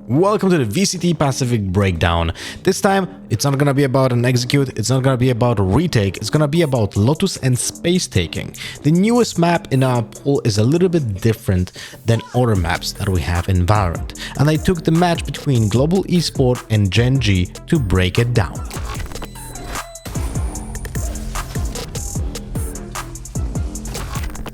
Welcome to the VCT Pacific Breakdown. This time, it's not gonna be about an execute, it's not gonna be about a retake, it's gonna be about Lotus and space taking. The newest map in our pool is a little bit different than other maps that we have in VALORANT, and I took the match between Global Esports and Gen G to break it down.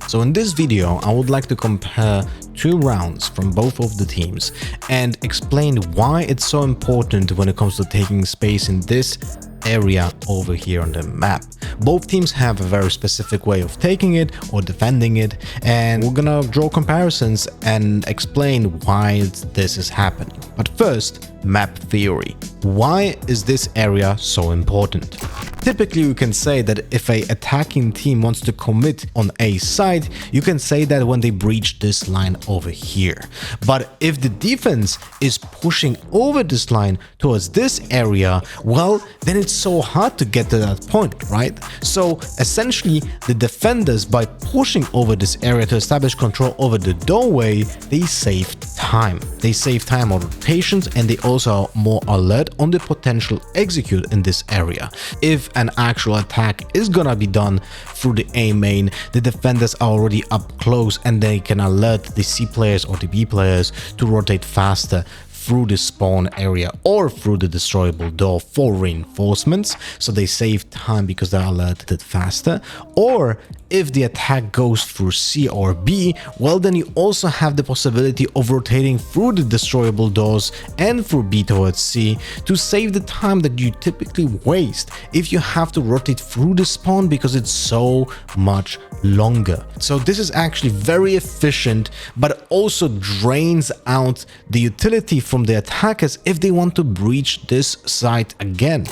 So in this video, I would like to compare two rounds from both of the teams and explain why it's so important when it comes to taking space in this area over here on the map. Both teams have a very specific way of taking it or defending it, and we're gonna draw comparisons and explain why this is happening. But first, map theory. Why is this area so important? Typically, we can say that if an attacking team wants to commit on a side, you can say that when they breach this line over here. But if the defense is pushing over this line towards this area, well, then it's so hard to get to that point, right? So essentially, the defenders, by pushing over this area to establish control over the doorway, they save time. They save time on rotations, and they also are more alert on the potential execute in this area. If an actual attack is gonna be done through the A main, the defenders are already up close and they can alert the C players or the B players to rotate faster through the spawn area or through the destroyable door for reinforcements, so they save time because they're alerted faster. Or if the attack goes through C or B, well, then you also have the possibility of rotating through the destroyable doors and through B towards C to save the time that you typically waste if you have to rotate through the spawn, because it's so much longer. So this is actually very efficient, but also drains out the utility from the attackers if they want to breach this site again.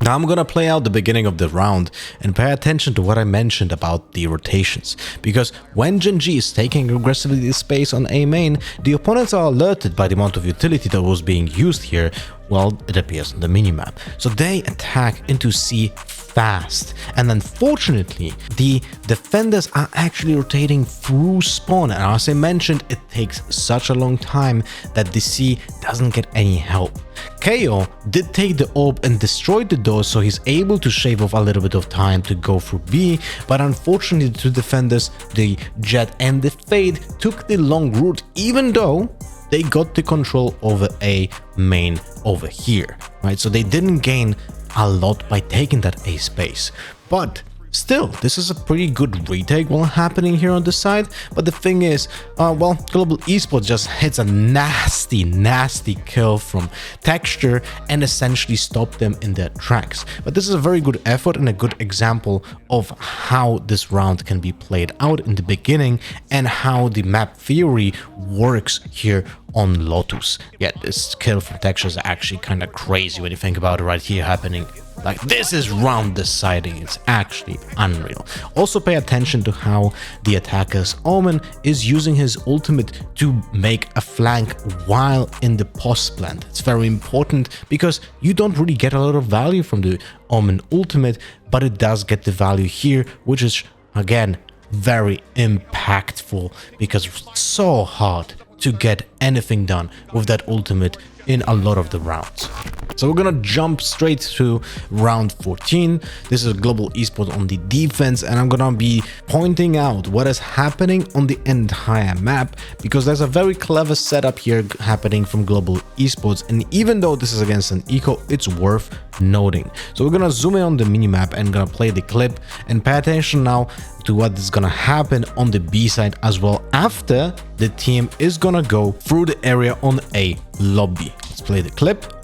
Now I'm gonna play out the beginning of the round and pay attention to what I mentioned about the rotations, because when Gen G is taking aggressively the space on A main, the opponents are alerted by the amount of utility that was being used here. Well, it appears on the minimap. So they attack into C fast, and unfortunately the defenders are actually rotating through spawn, and as I mentioned, it takes such a long time that the C doesn't get any help. KO did take the orb and destroyed the door, so he's able to shave off a little bit of time to go through B, but unfortunately the two defenders, the Jet and the Fade, took the long route, even though they got the control over A main over here, right? So they didn't gain a lot by taking that A space, but still, this is a pretty good retake while happening here on the side. But the thing is, well, Global Esports just hits a nasty kill from Texture and essentially stopped them in their tracks. But this is a very good effort and a good example of how this round can be played out in the beginning and how the map theory works here on Lotus. Yeah, this kill from Texture is actually kind of crazy when you think about it right here happening. Like, this is round deciding, it's actually unreal. Also pay attention to how the attacker's Omen is using his ultimate to make a flank while in the post plant. It's very important because you don't really get a lot of value from the Omen ultimate, but it does get the value here, which is again very impactful because it's so hard to get anything done with that ultimate in a lot of the rounds. So we're gonna jump straight to round 14. This is Global Esports on the defense, and I'm gonna be pointing out what is happening on the entire map, because there's a very clever setup here happening from Global Esports, and even though this is against an eco, it's worth noting. So we're gonna zoom in on the minimap and gonna play the clip and pay attention now to what is gonna happen on the B side as well after the team is gonna go through the area on A lobby. Let's play the clip.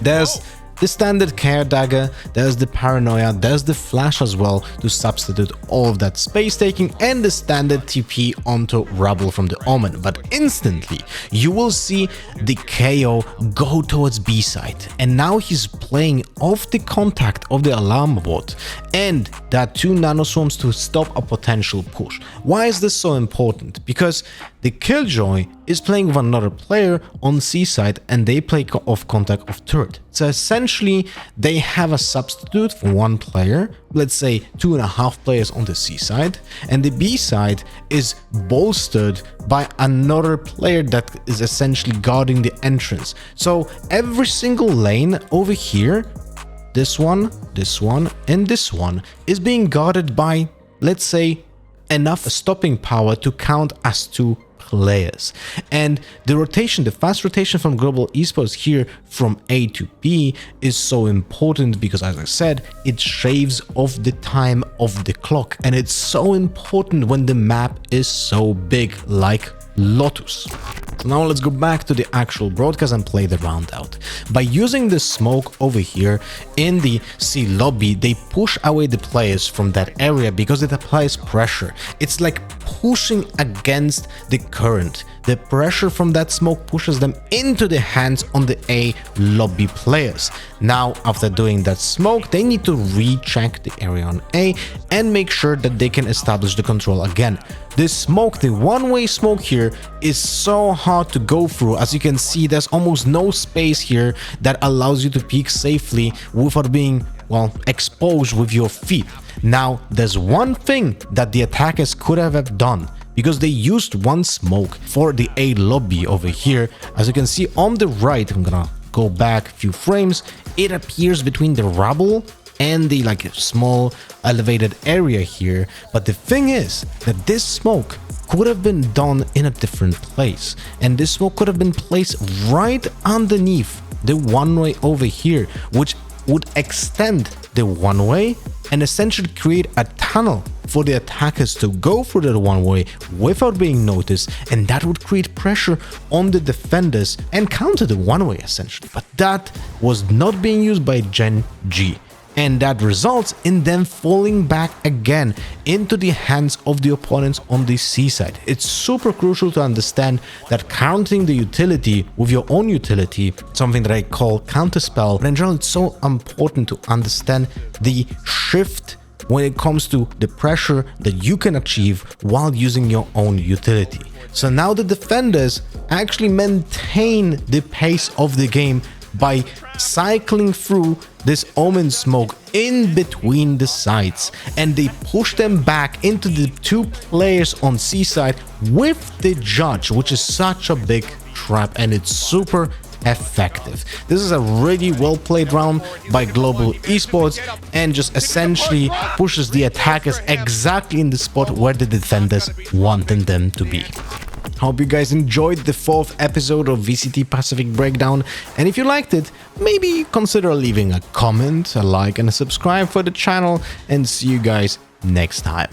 There's the standard care dagger, there's the paranoia, there's the flash as well to substitute all of that space taking, and the standard TP onto rubble from the Omen. But instantly you will see the KO go towards B side, and now he's playing off the contact of the alarm bot, and there are two nanoswarms to stop a potential push. Why is this so important? Because the Killjoy is playing with another player on C side and they play off contact of turret. So essentially they have a substitute for one player, let's say 2.5 players on the C side, and the B side is bolstered by another player that is essentially guarding the entrance. So every single lane over here, this one, and this one is being guarded by, let's say, enough stopping power to count as 2 players. And the rotation, the fast rotation from global esports here from A to B is so important because, as I said, it shaves off the time of the clock, and it's so important when the map is so big like Lotus. So now let's go back to the actual broadcast and play the round out. By using the smoke over here in the C lobby, they push away the players from that area because it applies pressure. It's like pushing against the current. The pressure from that smoke pushes them into the hands on the A lobby players. Now, after doing that smoke, they need to recheck the area on A and make sure that they can establish the control again. This smoke, the one-way smoke here, is so hard to go through. As you can see, there's almost no space here that allows you to peek safely without being, well, exposed with your feet. Now, there's one thing that the attackers could have done, because they used one smoke for the A lobby over here. As you can see on the right, I'm gonna go back a few frames, it appears between the rubble and the small elevated area here. But the thing is that this smoke could have been done in a different place, and this smoke could have been placed right underneath the one-way over here, which would extend the one-way and essentially create a tunnel for the attackers to go through the one-way without being noticed, and that would create pressure on the defenders and counter the one-way essentially. But that was not being used by Gen G, and that results in them falling back again into the hands of the opponents on the C side. It's super crucial to understand that counting the utility with your own utility, something that I call counterspell, but in general it's so important to understand the shift when it comes to the pressure that you can achieve while using your own utility. So now the defenders actually maintain the pace of the game by cycling through this omen smoke in between the sides, and they push them back into the 2 players on C side with the judge, which is such a big trap, and it's super effective. This is a really well played round by Global Esports and just essentially pushes the attackers exactly in the spot where the defenders wanted them to be. Hope you guys enjoyed the 4th episode of VCT Pacific Breakdown, and if you liked it, maybe consider leaving a comment, a like and a subscribe for the channel, and see you guys next time.